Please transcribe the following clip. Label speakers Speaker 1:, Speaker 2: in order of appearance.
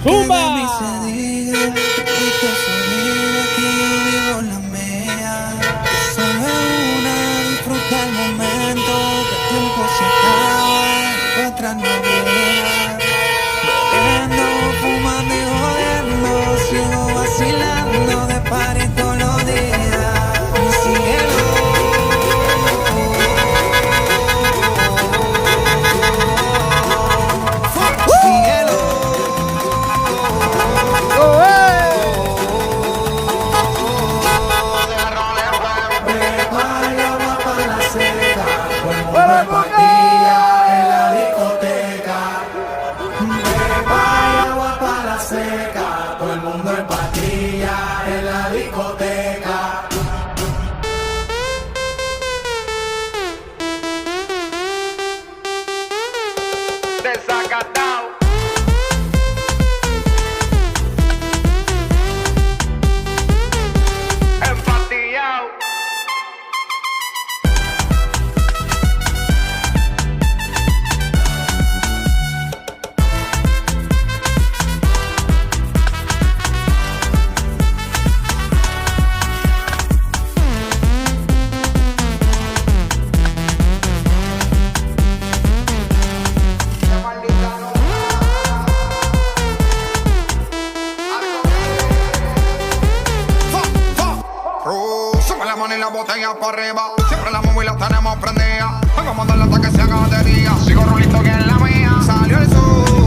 Speaker 1: ¡Zumba!
Speaker 2: de mí se diga y que se olvide que yo vivo la mía. Solo es una, disfruta el momento, que el tiempo se acaba, otra no llega. Bebiendo, fumando y jodiendo, sigo vacilando de party todos los días. Mi cielo.
Speaker 3: Todo el mundo en patilla en la discoteca. Desacatado. Empatillado.
Speaker 4: Sube la mano y la botella para arriba. Siempre la móvil la tenemos prendida. Vamos a darle hasta que se haga batería. Sigo rolito que es la mía. Salió el sur.